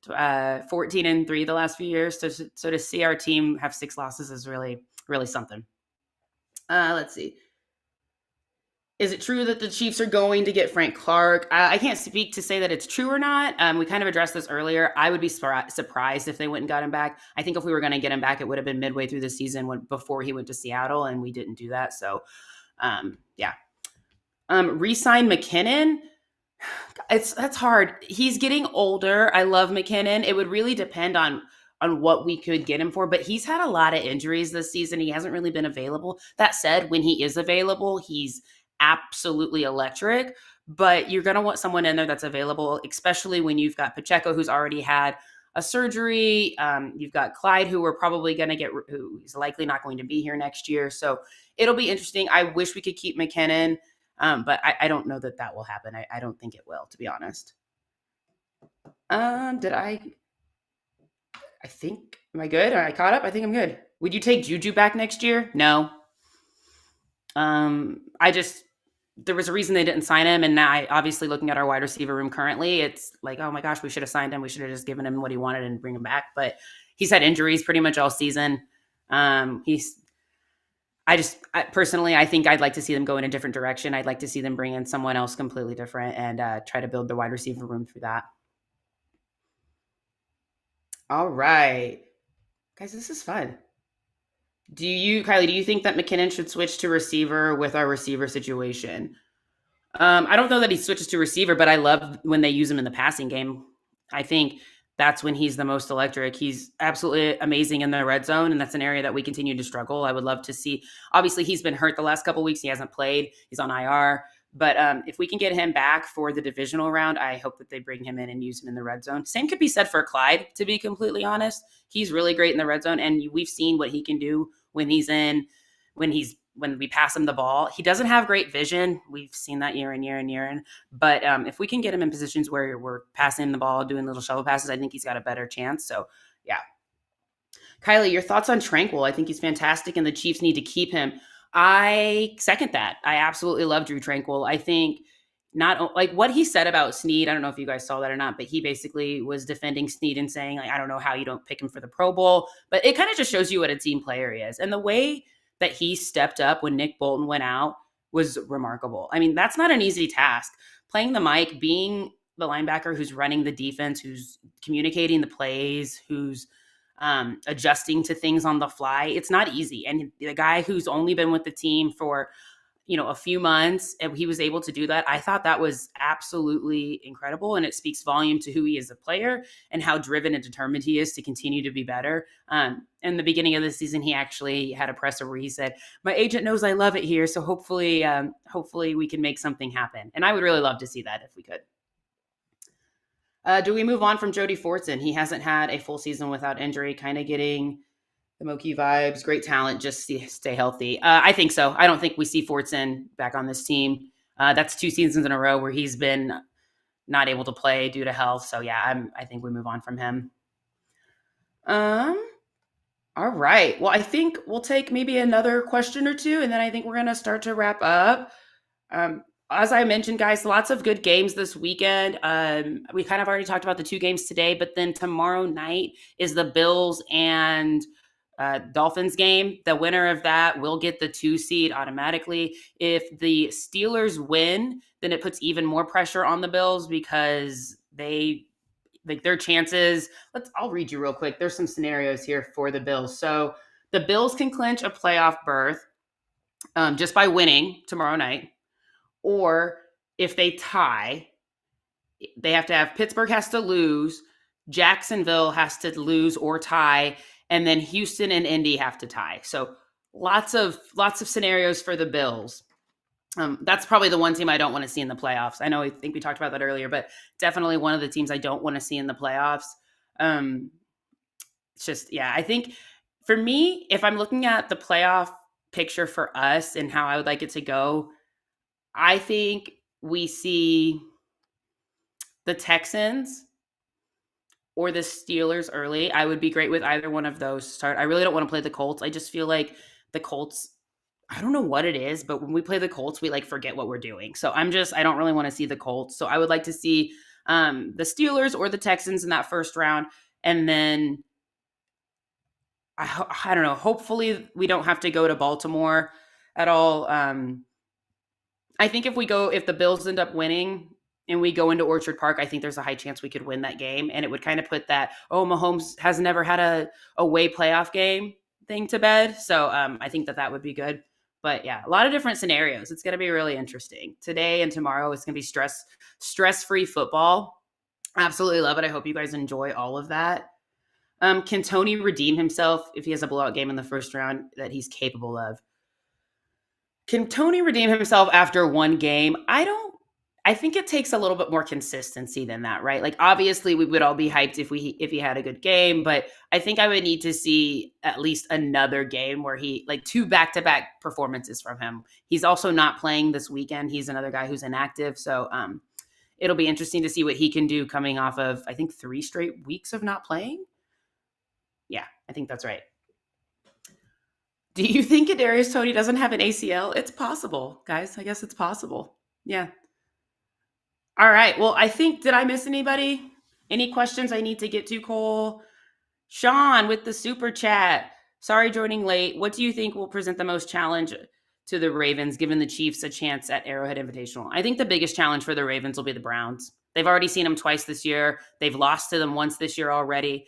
14-3 the last few years. So to see our team have 6 losses is really, really something. Let's see. Is it true that the Chiefs are going to get Frank Clark? I can't speak to say that it's true or not. We kind of addressed this earlier. I would be surprised if they went and got him back. I think if we were going to get him back, it would have been midway through the season before he went to Seattle, and we didn't do that. So, yeah. Re-sign McKinnon. That's hard. He's getting older. I love McKinnon. It would really depend on what we could get him for, but he's had a lot of injuries this season. He hasn't really been available. That said, when he is available, he's absolutely electric, but you're going to want someone in there that's available, especially when you've got Pacheco, who's already had a surgery. You've got Clyde, who we're probably going to get, who's likely not going to be here next year. So it'll be interesting. I wish we could keep McKinnon, but I don't know that will happen. I don't think it will, to be honest. Am I good? Am I caught up? I think I'm good. Would you take Juju back next year? No. There was a reason they didn't sign him. And now obviously looking at our wide receiver room currently, it's like, oh my gosh, we should have signed him. We should have just given him what he wanted and bring him back. But he's had injuries pretty much all season. Personally, I think I'd like to see them go in a different direction. I'd like to see them bring in someone else completely different and try to build the wide receiver room through that. All right. Guys, this is fun. Kylie, do you think that McKinnon should switch to receiver with our receiver situation? I don't know that he switches to receiver, but I love when they use him in the passing game. I think that's when he's the most electric. He's absolutely amazing in the red zone, and that's an area that we continue to struggle. I would love to see. Obviously, he's been hurt the last couple of weeks. He hasn't played. He's on IR. But if we can get him back for the divisional round, I hope that they bring him in and use him in the red zone. Same could be said for Clyde, to be completely honest. He's really great in the red zone, and we've seen what he can do when he's in, when we pass him the ball. He doesn't have great vision. We've seen that year in, year in, year in. But if we can get him in positions where we're passing the ball, doing little shovel passes, I think he's got a better chance. So, yeah. Kylie, your thoughts on Tranquil? I think he's fantastic, and the Chiefs need to keep him. I second that. I absolutely love Drew Tranquil. I think not like what he said about Snead. I don't know if you guys saw that or not, but he basically was defending Snead and saying, like, I don't know how you don't pick him for the Pro Bowl, but it kind of just shows you what a team player he is. And the way that he stepped up when Nick Bolton went out was remarkable. I mean, that's not an easy task. Playing the mic, being the linebacker who's running the defense, who's communicating the plays, who's adjusting to things on the fly. It's not easy. And the guy who's only been with the team for, a few months, and he was able to do that. I thought that was absolutely incredible. And it speaks volume to who he is as a player and how driven and determined he is to continue to be better. In the beginning of the season, he actually had a presser where he said, my agent knows I love it here. So hopefully we can make something happen. And I would really love to see that if we could. Do we move on from Jody Fortson? He hasn't had a full season without injury, kind of getting the Mookie vibes. Great talent, just stay healthy. I think so. I don't think we see Fortson back on this team. That's 2 seasons in a row where he's been not able to play due to health. So yeah, I think we move on from him. All right. Well, I think we'll take maybe another question or two, and then I think we're going to start to wrap up. As I mentioned, guys, lots of good games this weekend. We kind of already talked about the 2 games today, but then tomorrow night is the Bills and Dolphins game. The winner of that will get the 2 seed automatically. If the Steelers win, then it puts even more pressure on the Bills because their chances. I'll read you real quick. There's some scenarios here for the Bills. So the Bills can clinch a playoff berth just by winning tomorrow night. Or if they tie, they have to have Pittsburgh has to lose, Jacksonville has to lose or tie, and then Houston and Indy have to tie. So lots of scenarios for the Bills. That's probably the one team I don't want to see in the playoffs. I think we talked about that earlier, but definitely one of the teams I don't want to see in the playoffs. It's just, yeah, I think for me, if I'm looking at the playoff picture for us and how I would like it to go, I think we see the Texans or the Steelers early. I would be great with either one of those to start. I really don't want to play the Colts. I just feel like the Colts, I don't know what it is, but when we play the Colts, we forget what we're doing. So I don't really want to see the Colts. So I would like to see the Steelers or the Texans in that first round. And then I don't know, hopefully we don't have to go to Baltimore at all. I think if the Bills end up winning and we go into Orchard Park, I think there's a high chance we could win that game. And it would kind of put that, Mahomes has never had a away playoff game thing to bed. So I think that would be good. But yeah, a lot of different scenarios. It's going to be really interesting. Today and tomorrow, it's going to be stress-free football. I absolutely love it. I hope you guys enjoy all of that. Can Tony redeem himself if he has a blowout game in the first round that he's capable of? Can Tony redeem himself after one game? I think it takes a little bit more consistency than that, right? Obviously we would all be hyped if he had a good game, but I think I would need to see at least another game where he 2 back-to-back performances from him. He's also not playing this weekend. He's another guy who's inactive. So it'll be interesting to see what he can do coming off of, I think, 3 straight weeks of not playing. Yeah, I think that's right. Do you think Kadarius Toney doesn't have an ACL? It's possible, guys. I guess it's possible. Yeah. All right. Well, did I miss anybody? Any questions I need to get to, Cole? Sean with the super chat. Sorry joining late. What do you think will present the most challenge to the Ravens, given the Chiefs a chance at Arrowhead Invitational? I think the biggest challenge for the Ravens will be the Browns. They've already seen them twice this year. They've lost to them once this year already.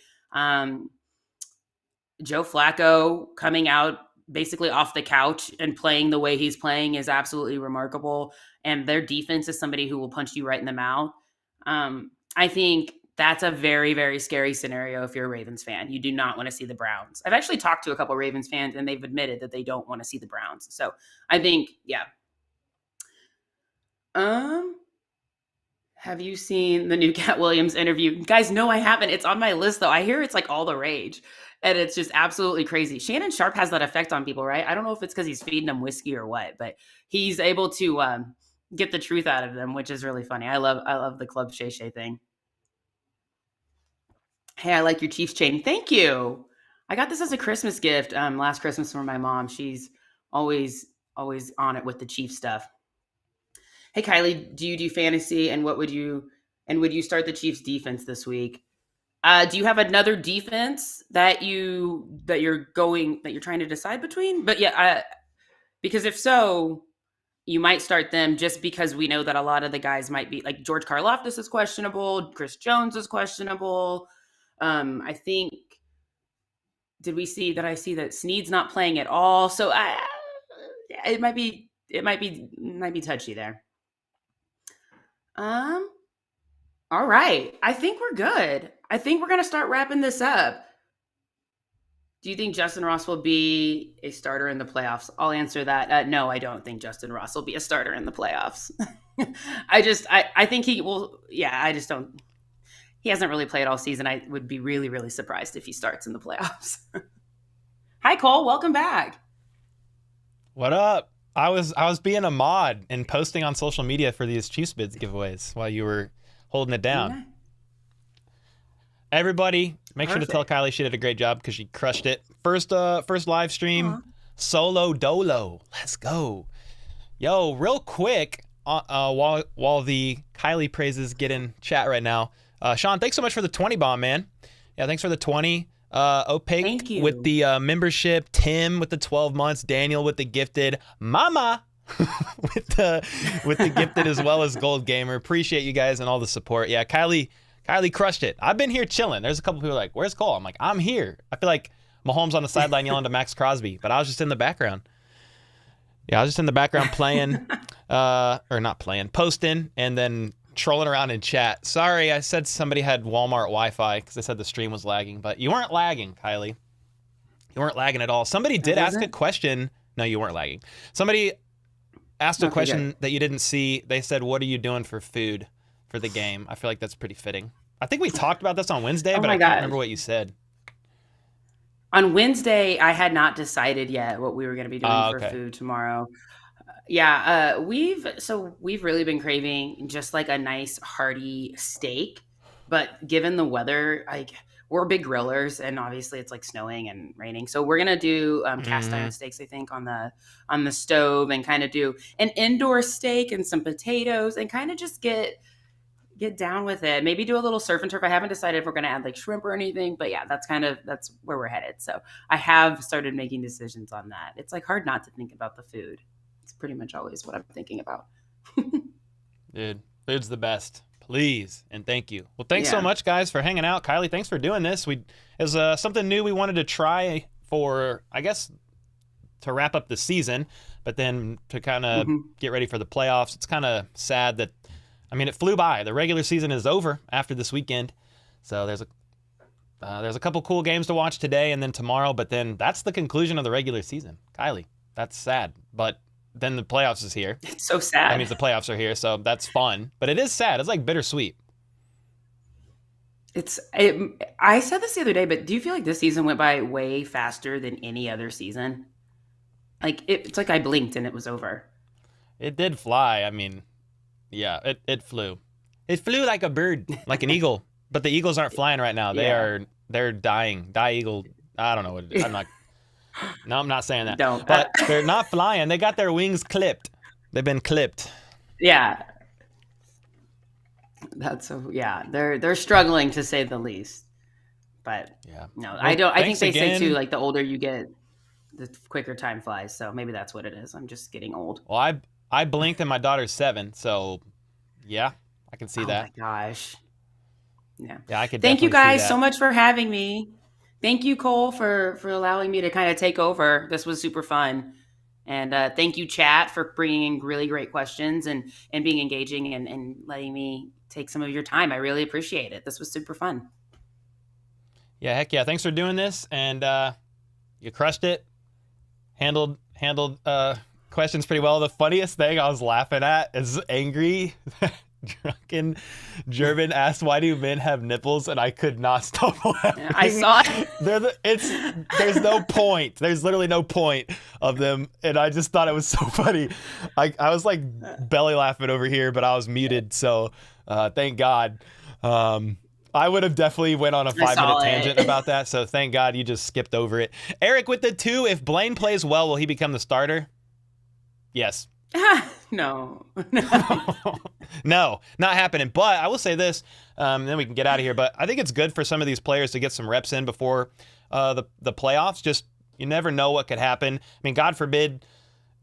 Joe Flacco coming out basically off the couch and playing the way he's playing is absolutely remarkable. And their defense is somebody who will punch you right in the mouth. I think that's a very, very scary scenario if you're a Ravens fan. You do not want to see the Browns. I've actually talked to a couple Ravens fans, and they've admitted that they don't want to see the Browns. So I think, yeah. Have you seen the new Cat Williams interview? Guys, no, I haven't. It's on my list, though. I hear it's like all the rage, and it's just absolutely crazy. Shannon Sharp has that effect on people, right? I don't know if it's because he's feeding them whiskey or what, but he's able to get the truth out of them, which is really funny. I love the Club Shay Shay thing. Hey, I like your Chiefs chain. Thank you. I got this as a Christmas gift last Christmas from my mom. She's always on it with the Chiefs stuff. Hey, Kylie, do you do fantasy, and would you start the Chiefs defense this week? Do you have another defense that you're trying to decide between? But yeah, because if so, you might start them just because we know that a lot of the guys might be like George Karlaftis is questionable, Chris Jones is questionable. I think I see that Snead's not playing at all, so it might be touchy there. All right. I think we're good. I think we're going to start wrapping this up. Do you think Justin Ross will be a starter in the playoffs? I'll answer that. No, I don't think Justin Ross will be a starter in the playoffs. I think he will. Yeah, I just don't. He hasn't really played all season. I would be really, really surprised if he starts in the playoffs. Hi, Cole. Welcome back. What up? I was being a mod and posting on social media for these Chiefs bids giveaways while you were holding it down. Yeah. Everybody, make sure to tell Kylie she did a great job because she crushed it. First live stream, solo dolo. Let's go. Yo, real quick, while the Kylie praises get in chat right now. Sean, thanks so much for the 20 bomb, man. Yeah, thanks for the 20. Opaque with the membership, Tim with the 12 months, Daniel with the gifted, Mama with the gifted as well as Gold Gamer. Appreciate you guys and all the support. Yeah, Kylie crushed it. I've been here chilling. There's a couple people like, where's Cole? I'm like, I'm here. I feel like Mahomes on the sideline yelling to Max Crosby, but I was just in the background. Yeah, I was just in the background playing, or not playing, posting, and then trolling around in chat. Sorry, I said somebody had Walmart Wi-Fi because I said the stream was lagging, but you weren't lagging, Kylie. You weren't lagging at all. Somebody did ask a question. No, you weren't lagging. Somebody asked a question that you didn't see. They said, what are you doing for food for the game? I feel like that's pretty fitting. I think we talked about this on Wednesday, but I can't remember what you said. On Wednesday, I had not decided yet what we were going to be doing for food tomorrow. Yeah, we've really been craving just like a nice hearty steak, but given the weather, like we're big grillers, and obviously it's like snowing and raining, so we're gonna do cast iron steaks, I think, on the stove, and kind of do an indoor steak and some potatoes, and kind of just get down with it. Maybe do a little surf and turf. I haven't decided if we're gonna add like shrimp or anything, but yeah, that's where we're headed. So I have started making decisions on that. It's like hard not to think about the food. Pretty much always what I'm thinking about. Dude, food's the best. Please and thank you. Well, thanks so much, guys, for hanging out. Kylie, thanks for doing this. It was something new we wanted to try for, I guess, to wrap up the season, but then to kind of get ready for the playoffs. It's kind of sad that, I mean, it flew by. The regular season is over after this weekend, so there's a couple cool games to watch today and then tomorrow, but then that's the conclusion of the regular season. Kylie, that's sad, but then the playoffs is here. It's so sad. That means the playoffs are here, so that's fun. But it is sad. It's like bittersweet. I said this the other day, but do you feel like this season went by way faster than any other season? Like it's like I blinked and it was over. It did fly. I mean, yeah, it flew. It flew like a bird, like an eagle. But the eagles aren't flying right now. They're dying. Die eagle. I don't know what it is. I'm not saying that. Don't. But they're not flying. They got their wings clipped. They've been clipped. Yeah. They're struggling to say the least. But no, well, I think they say too, like the older you get, the quicker time flies. So maybe that's what it is. I'm just getting old. Well, I blinked and my daughter's 7, so yeah, I can see that. Oh my gosh. Yeah. Yeah, I could. Thank you guys so much for having me. Thank you, Cole, for allowing me to kind of take over. This was super fun. And thank you, chat, for bringing really great questions and being engaging and letting me take some of your time. I really appreciate it. This was super fun. Yeah, heck yeah. Thanks for doing this. And you crushed it. Handled questions pretty well. The funniest thing I was laughing at is angry. Drunken German asked, "Why do men have nipples?" And I could not stop laughing. I saw it. There's no point. There's literally no point of them, and I just thought it was so funny. I was like belly laughing over here, but I was muted, so thank God. I would have definitely went on a 5-minute tangent about that, so thank God you just skipped over it. Eric with the 2, if Blaine plays well, will he become the starter? Yes. No. No, not happening. But I will say this, then we can get out of here. But I think it's good for some of these players to get some reps in before the playoffs. Just, you never know what could happen. I mean, God forbid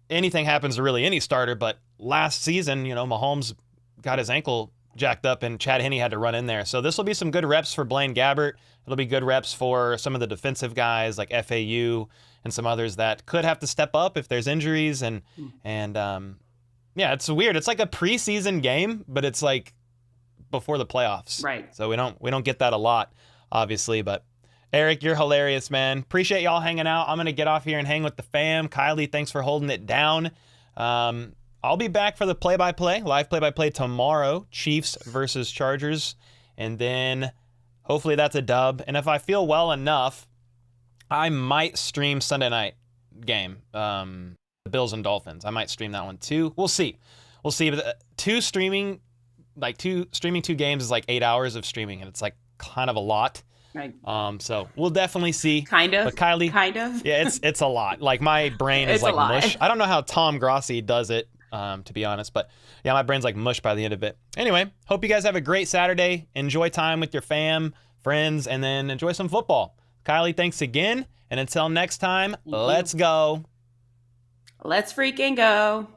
anything happens to really any starter. But last season, Mahomes got his ankle jacked up and Chad Henne had to run in there. So this will be some good reps for Blaine Gabbert. It'll be good reps for some of the defensive guys like FAU and some others that could have to step up if there's injuries. And yeah, it's weird. It's like a preseason game, but it's like before the playoffs. Right. So we don't get that a lot, obviously. But Eric, you're hilarious, man. Appreciate y'all hanging out. I'm gonna get off here and hang with the fam. Kylie, thanks for holding it down. I'll be back for the live play-by-play tomorrow. Chiefs versus Chargers, and then hopefully that's a dub. And if I feel well enough, I might stream Sunday night game. The Bills and Dolphins. I might stream that one too. We'll see. But streaming 2 games is like 8 hours of streaming, and it's like kind of a lot. Right. So we'll definitely see. Kind of. But Kylie, kind of. Yeah, it's a lot. Like my brain is like mush. I don't know how Tom Grossi does it, to be honest. But yeah, my brain's like mush by the end of it. Anyway, hope you guys have a great Saturday. Enjoy time with your fam, friends, and then enjoy some football. Kylie, thanks again. And until next time, let's go. Let's freaking go.